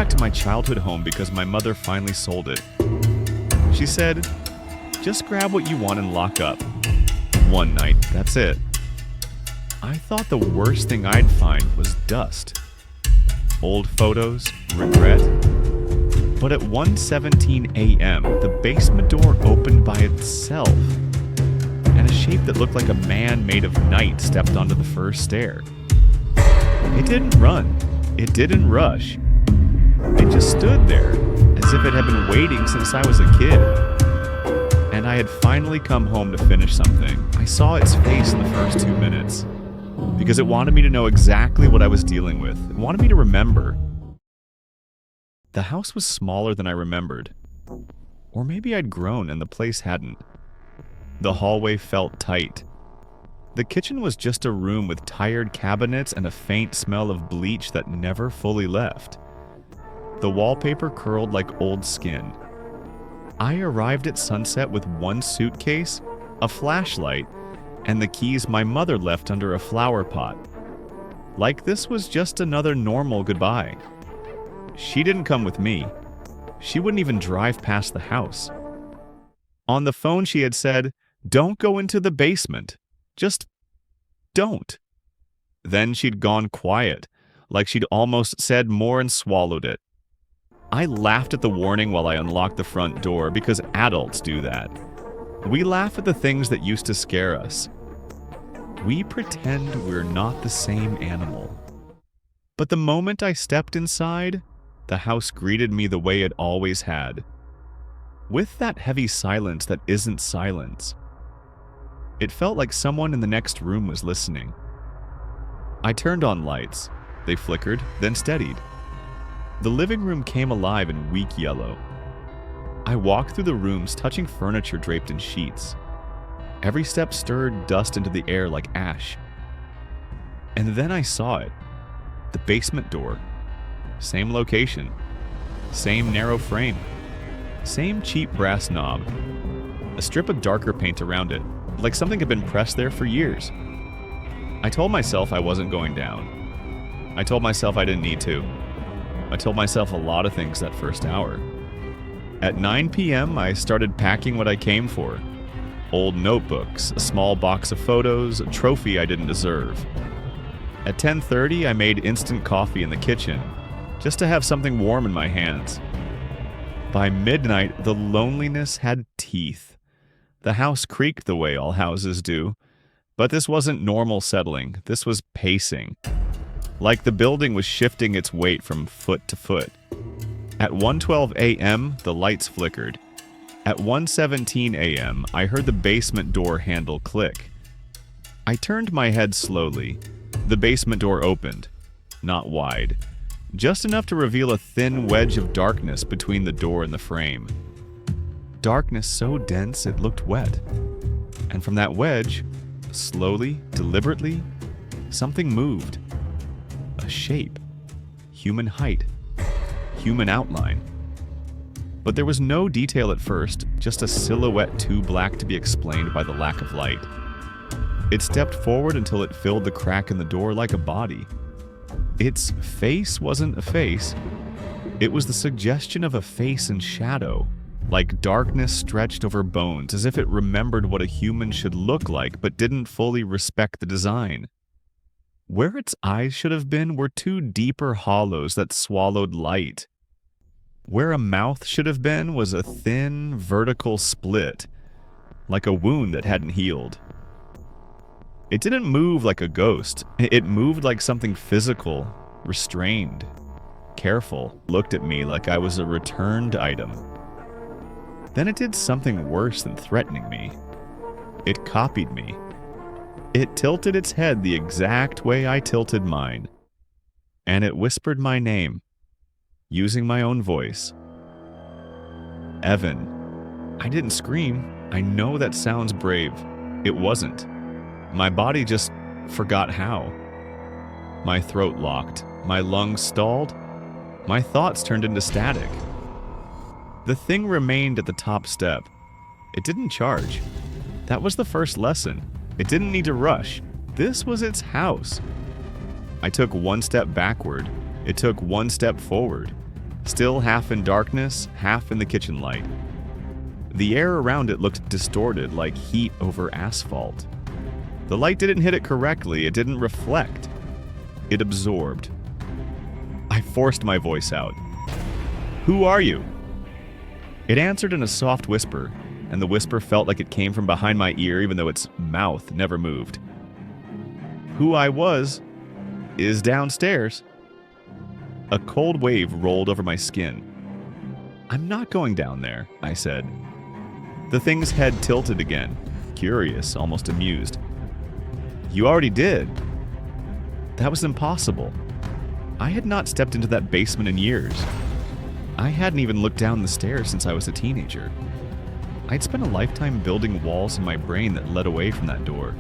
back to my childhood home because my mother finally sold it. She said, just grab what you want and lock up. One night, that's it. I thought the worst thing I'd find was dust. Old photos, regret. But at 1:17 a.m., the basement door opened by itself, and a shape that looked like a man made of night stepped onto the first stair. It didn't run. It didn't rush. It just stood there, as if it had been waiting since I was a kid. And I had finally come home to finish something. I saw its face in the first 2 minutes, because it wanted me to know exactly what I was dealing with. It wanted me to remember. The house was smaller than I remembered. Or maybe I'd grown and the place hadn't. The hallway felt tight. The kitchen was just a room with tired cabinets and a faint smell of bleach that never fully left. The wallpaper curled like old skin. I arrived at sunset with one suitcase, a flashlight, and the keys my mother left under a flower pot. Like this was just another normal goodbye. She didn't come with me. She wouldn't even drive past the house. On the phone she had said, "Don't go into the basement. Just don't." Then she'd gone quiet, like she'd almost said more and swallowed it. I laughed at the warning while I unlocked the front door because adults do that. We laugh at the things that used to scare us. We pretend we're not the same animal. But the moment I stepped inside, the house greeted me the way it always had. With that heavy silence that isn't silence. It felt like someone in the next room was listening. I turned on lights. They flickered, then steadied. The living room came alive in weak yellow. I walked through the rooms, touching furniture draped in sheets. Every step stirred dust into the air like ash. And then I saw it. The basement door. Same location. Same narrow frame. Same cheap brass knob. A strip of darker paint around it, like something had been pressed there for years. I told myself I wasn't going down. I told myself I didn't need to. I told myself a lot of things that first hour. At 9 p.m., I started packing what I came for. Old notebooks, a small box of photos, a trophy I didn't deserve. At 10:30, I made instant coffee in the kitchen, just to have something warm in my hands. By midnight, the loneliness had teeth. The house creaked the way all houses do. But this wasn't normal settling, this was pacing. Like the building was shifting its weight from foot to foot. At 1:12 a.m., the lights flickered. At 1:17 a.m., I heard the basement door handle click. I turned my head slowly. The basement door opened. Not wide. Just enough to reveal a thin wedge of darkness between the door and the frame. Darkness so dense it looked wet. And from that wedge, slowly, deliberately, something moved. A shape. Human height. Human outline. But there was no detail at first, just a silhouette too black to be explained by the lack of light. It stepped forward until it filled the crack in the door like a body. Its face wasn't a face. It was the suggestion of a face in shadow, like darkness stretched over bones, as if it remembered what a human should look like but didn't fully respect the design. Where its eyes should have been were two deeper hollows that swallowed light. Where a mouth should have been was a thin, vertical split, like a wound that hadn't healed. It didn't move like a ghost. It moved like something physical, restrained, careful, looked at me like I was a returned item. Then it did something worse than threatening me. It copied me. It tilted its head the exact way I tilted mine. And it whispered my name, using my own voice. Evan. I didn't scream. I know that sounds brave. It wasn't. My body just forgot how. My throat locked. My lungs stalled. My thoughts turned into static. The thing remained at the top step. It didn't charge. That was the first lesson. It didn't need to rush. This was its house. I took one step backward. It took one step forward. still half in darkness, half in the kitchen light. The air around it looked distorted like heat over asphalt. The light didn't hit it correctly, it didn't reflect. It absorbed. I forced my voice out. "Who are you?" It answered in a soft whisper, and the whisper felt like it came from behind my ear even though its mouth never moved. Who I was is downstairs. A cold wave rolled over my skin. "I'm not going down there," I said. The thing's head tilted again, curious, almost amused. "You already did." That was impossible. I had not stepped into that basement in years. I hadn't even looked down the stairs since I was a teenager. I'd spent a lifetime building walls in my brain that led away from that door.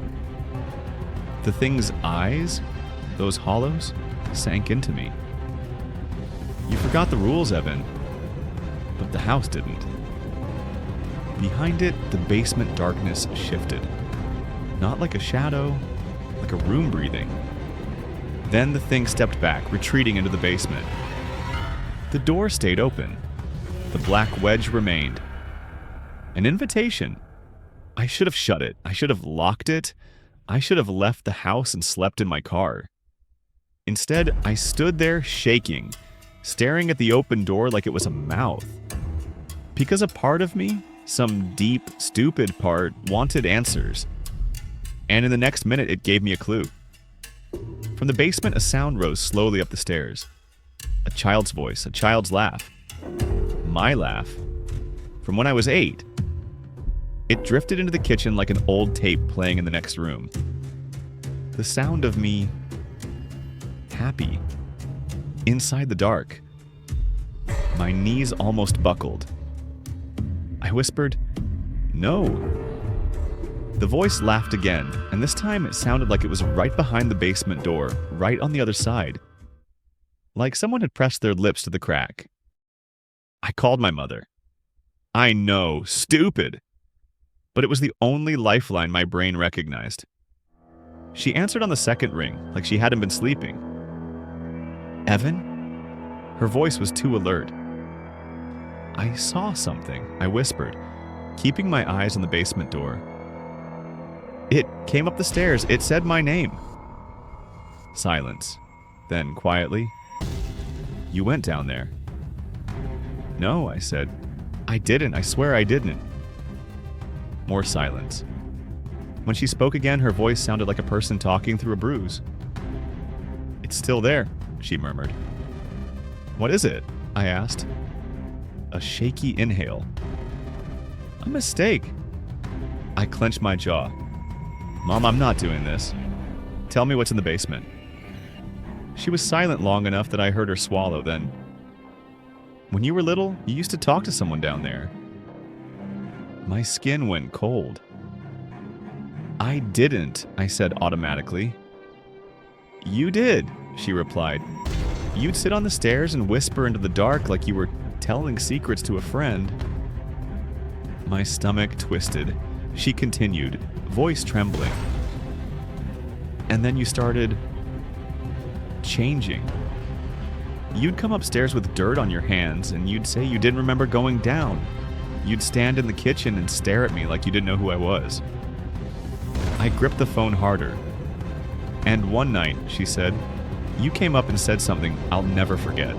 The thing's eyes, those hollows, sank into me. "You forgot the rules, Evan." But the house didn't. Behind it, the basement darkness shifted. Not like a shadow, like a room breathing. Then the thing stepped back, retreating into the basement. The door stayed open. The black wedge remained. An invitation. I should have shut it. I should have locked it. I should have left the house and slept in my car. Instead, I stood there shaking, staring at the open door like it was a mouth. Because a part of me, some deep, stupid part, wanted answers. And in the next minute, it gave me a clue. From the basement, a sound rose slowly up the stairs. A child's voice, a child's laugh. My laugh. From when I was 8. It drifted into the kitchen like an old tape playing in the next room. The sound of me happy. Inside the dark. My knees almost buckled. I whispered, "No." The voice laughed again, and this time it sounded like it was right behind the basement door, right on the other side. Like someone had pressed their lips to the crack. I called my mother. I know, stupid. But it was the only lifeline my brain recognized. She answered on the second ring, like she hadn't been sleeping. "Evan?" Her voice was too alert. "I saw something," I whispered, keeping my eyes on the basement door. "It came up the stairs. It said my name." Silence. Then, quietly, "You went down there." "No," I said. "I didn't. I swear I didn't." More silence. When she spoke again, her voice sounded like a person talking through a bruise. "It's still there," she murmured. "What is it?" I asked. A shaky inhale. "A mistake." I clenched my jaw. "Mom, I'm not doing this. Tell me what's in the basement." She was silent long enough that I heard her swallow, then, "When you were little, you used to talk to someone down there." My skin went cold. "I didn't," I said automatically. "You did," she replied. "You'd sit on the stairs and whisper into the dark like you were telling secrets to a friend." My stomach twisted. She continued, voice trembling. "And then you started changing. You'd come upstairs with dirt on your hands, and you'd say you didn't remember going down. You'd stand in the kitchen and stare at me like you didn't know who I was." I gripped the phone harder. "And one night," she said, "you came up and said something I'll never forget."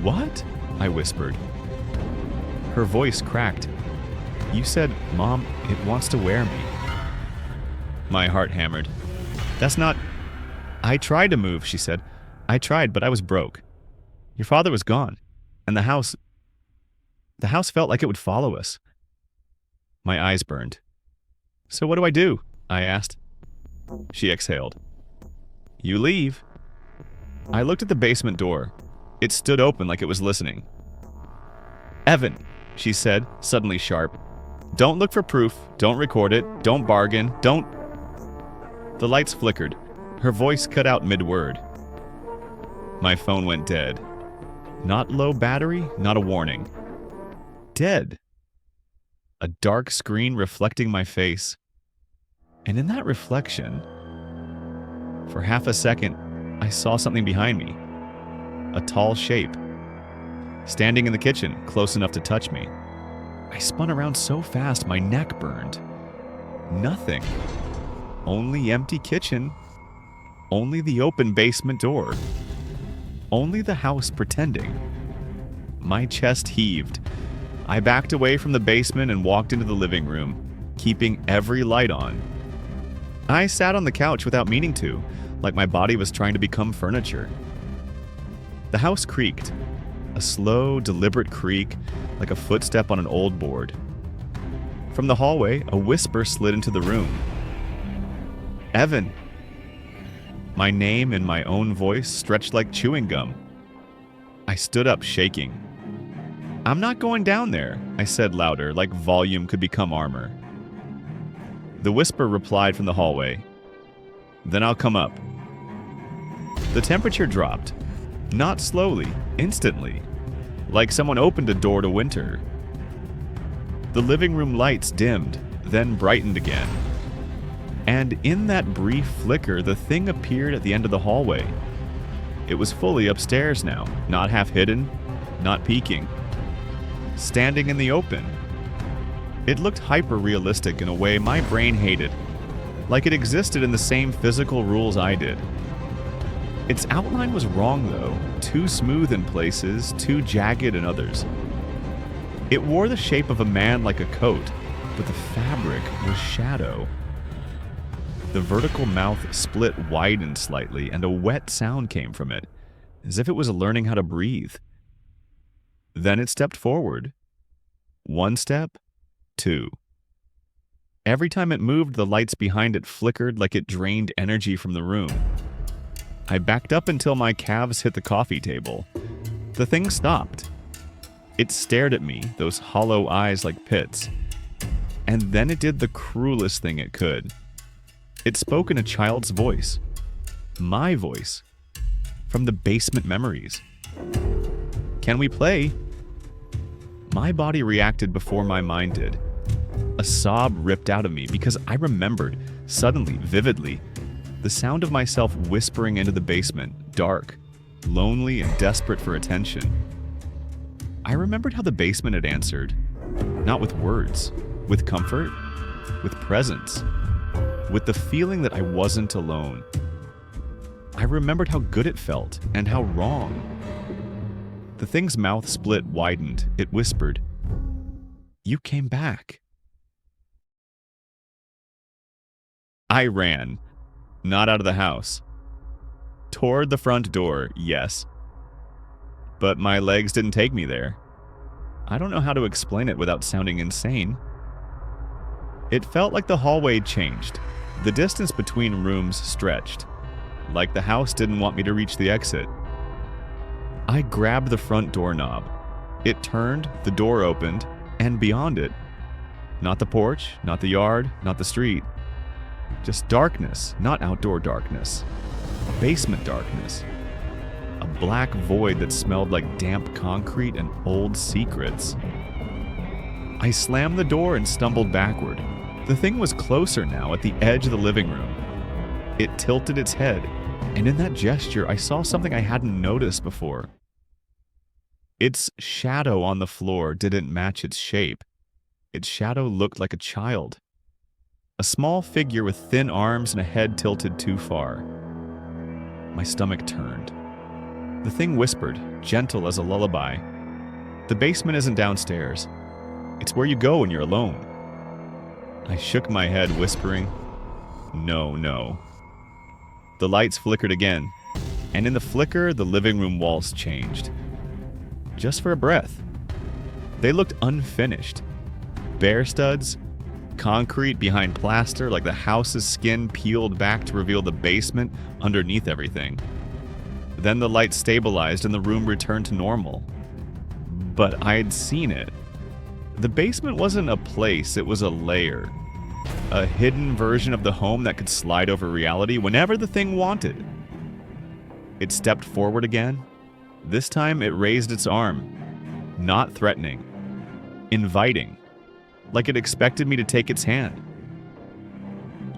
"What?" I whispered. Her voice cracked. "You said, 'Mom, it wants to wear me.'" My heart hammered. "That's not..." "I tried to move," she said. "I tried, but I was broke. Your father was gone, and the house felt like it would follow us." My eyes burned. "So what do I do?" I asked. She exhaled. "You leave." I looked at the basement door. It stood open like it was listening. "Evan," she said, suddenly sharp. "Don't look for proof. Don't record it. Don't bargain. Don't..." The lights flickered. Her voice cut out mid-word. My phone went dead. Not low battery, not a warning. Dead. A dark screen reflecting my face. And in that reflection, for half a second, I saw something behind me. A tall shape. standing in the kitchen, close enough to touch me. I spun around so fast my neck burned. Nothing. Only empty kitchen. Only the open basement door. Only the house pretending. My chest heaved. I backed away from the basement and walked into the living room, keeping every light on. I sat on the couch without meaning to, like my body was trying to become furniture. The house creaked. A slow, deliberate creak, like a footstep on an old board. From the hallway, a whisper slid into the room. Evan. My name in my own voice stretched like chewing gum. I stood up, shaking. I'm not going down there, I said louder, like volume could become armor. The whisper replied from the hallway. Then I'll come up. The temperature dropped. Not slowly, instantly, like someone opened a door to winter. The living room lights dimmed, then brightened again. And in that brief flicker, the thing appeared at the end of the hallway. It was fully upstairs now, not half hidden, not peeking. Standing in the open. It looked hyper-realistic in a way my brain hated, like it existed in the same physical rules I did. Its outline was wrong though, too smooth in places, too jagged in others. It wore the shape of a man like a coat, but the fabric was shadow. The vertical mouth split widened slightly, and a wet sound came from it, as if it was learning how to breathe. Then it stepped forward. 1 step, 2. Every time it moved, the lights behind it flickered like it drained energy from the room. I backed up until my calves hit the coffee table. The thing stopped. It stared at me, those hollow eyes like pits. And then it did the cruelest thing it could. It spoke in a child's voice. My voice. From the basement memories. Can we play? My body reacted before my mind did. A sob ripped out of me because I remembered, suddenly, vividly, the sound of myself whispering into the basement, dark, lonely, and desperate for attention. I remembered how the basement had answered, not with words, with comfort, with presence, with the feeling that I wasn't alone. I remembered how good it felt and how wrong. The thing's mouth split widened. It whispered, "You came back." I ran. Not out of the house. Toward the front door, yes. But my legs didn't take me there. I don't know how to explain it without sounding insane. It felt like the hallway changed. The distance between rooms stretched. Like the house didn't want me to reach the exit. I grabbed the front doorknob. It turned, the door opened, and beyond it, not the porch, not the yard, not the street. Just darkness, not outdoor darkness. Basement darkness. A black void that smelled like damp concrete and old secrets. I slammed the door and stumbled backward. The thing was closer now, at the edge of the living room. It tilted its head, and in that gesture I saw something I hadn't noticed before. Its shadow on the floor didn't match its shape. Its shadow looked like a child. A small figure with thin arms and a head tilted too far. My stomach turned. The thing whispered, gentle as a lullaby. The basement isn't downstairs. It's where you go when you're alone. I shook my head, whispering, "No, no." The lights flickered again, and in the flicker, the living room walls changed. Just for a breath. They looked unfinished. Bare studs, concrete behind plaster, like the house's skin peeled back to reveal the basement underneath everything. Then the light stabilized and the room returned to normal. But I'd seen it. The basement wasn't a place, it was a layer. A hidden version of the home that could slide over reality whenever the thing wanted. It stepped forward again. This time it raised its arm. Not threatening. Inviting. Like it expected me to take its hand.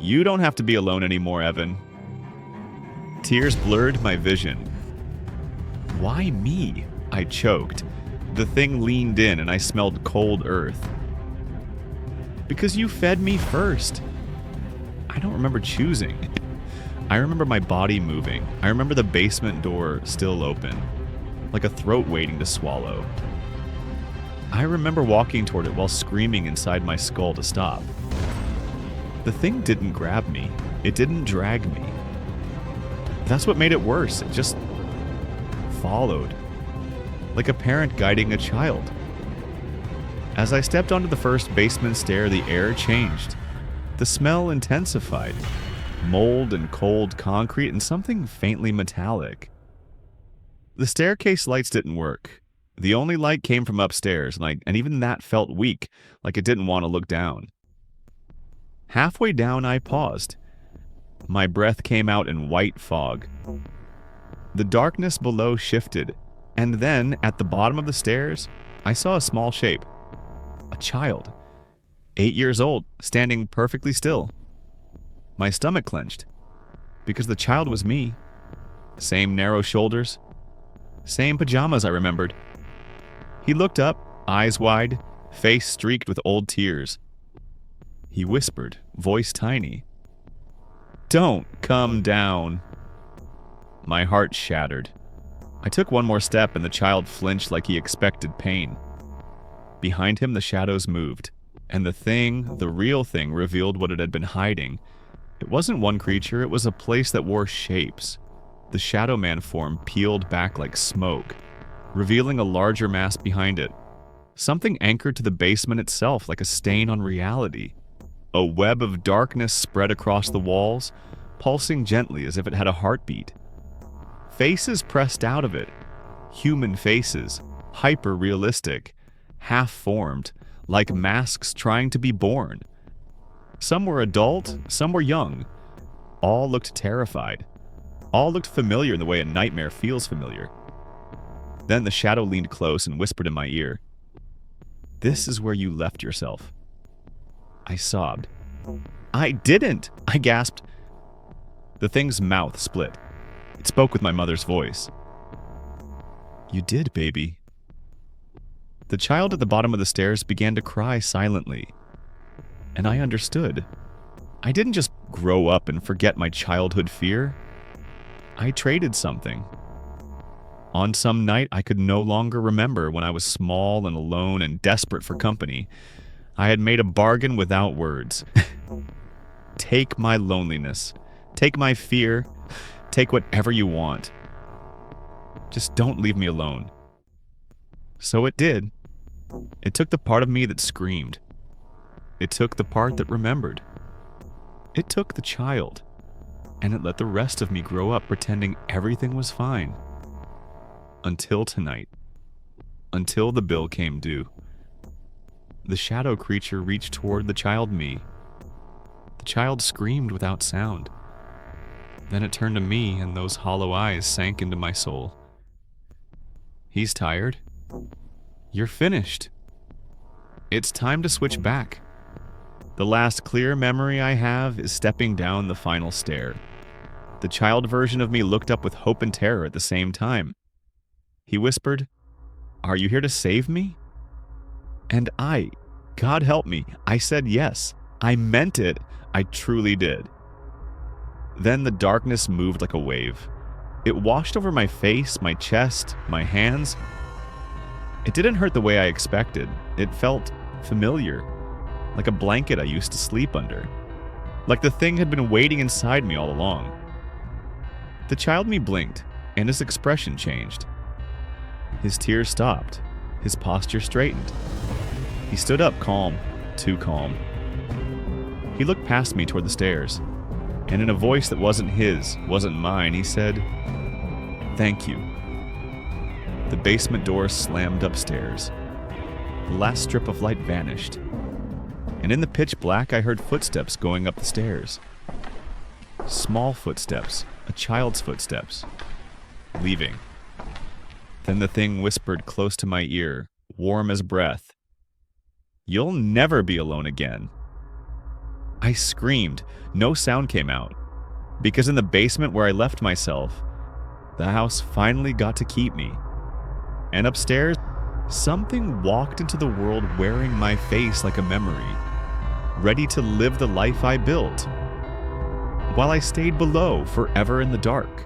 "You don't have to be alone anymore, Evan." Tears blurred my vision. Why me? I choked. The thing leaned in and I smelled cold earth. Because you fed me first. I don't remember choosing. I remember my body moving. I remember the basement door still open, like a throat waiting to swallow. I remember walking toward it while screaming inside my skull to stop. The thing didn't grab me. It didn't drag me. That's what made it worse. It just followed, like a parent guiding a child. As I stepped onto the first basement stair, the air changed. The smell intensified. Mold and cold concrete and something faintly metallic. The staircase lights didn't work. The only light came from upstairs, and even that felt weak, like it didn't want to look down. Halfway down, I paused. My breath came out in white fog. The darkness below shifted, and then, at the bottom of the stairs, I saw a small shape. A child. 8 years old, standing perfectly still. My stomach clenched, because the child was me. Same narrow shoulders, same pajamas I remembered. He looked up, eyes wide, face streaked with old tears. He whispered, voice tiny, "Don't come down." My heart shattered. I took one more step and the child flinched like he expected pain. Behind him, the shadows moved, and the real thing, revealed what it had been hiding. It wasn't one creature, it was a place that wore shapes. The Shadow Man form peeled back like smoke, revealing a larger mass behind it. Something anchored to the basement itself, like a stain on reality. A web of darkness spread across the walls, pulsing gently as if it had a heartbeat. Faces pressed out of it. Human faces, hyper-realistic, half-formed, like masks trying to be born. Some were adult, some were young. All looked terrified. All looked familiar in the way a nightmare feels familiar. Then the shadow leaned close and whispered in my ear, "This is where you left yourself." I sobbed. "I didn't!" I gasped. The thing's mouth split. It spoke with my mother's voice. "You did, baby." The child at the bottom of the stairs began to cry silently. And I understood. I didn't just grow up and forget my childhood fear. I traded something. On some night I could no longer remember, when I was small and alone and desperate for company, I had made a bargain without words. Take my loneliness. Take my fear. Take whatever you want. Just don't leave me alone. So it did. It took the part of me that screamed. It took the part that remembered. It took the child, and it let the rest of me grow up pretending everything was fine. Until tonight. Until the bill came due. The shadow creature reached toward the child me. The child screamed without sound. Then it turned to me, and those hollow eyes sank into my soul. "He's tired. You're finished. It's time to switch back." The last clear memory I have is stepping down the final stair. The child version of me looked up with hope and terror at the same time. He whispered, "Are you here to save me?" And God help me, I said yes. I meant it. I truly did. Then the darkness moved like a wave. It washed over my face, my chest, my hands. It didn't hurt the way I expected. It felt familiar. Like a blanket I used to sleep under. Like the thing had been waiting inside me all along. The child me blinked, and his expression changed. His tears stopped. His posture straightened. He stood up calm, too calm. He looked past me toward the stairs, and in a voice that wasn't his, wasn't mine, he said, "Thank you." The basement door slammed upstairs. The last strip of light vanished. And in the pitch black, I heard footsteps going up the stairs. Small footsteps, a child's footsteps, leaving. Then the thing whispered close to my ear, warm as breath, "You'll never be alone again." I screamed. No sound came out, because in the basement where I left myself, the house finally got to keep me. And upstairs, something walked into the world wearing my face like a memory, ready to live the life I built, while I stayed below forever in the dark.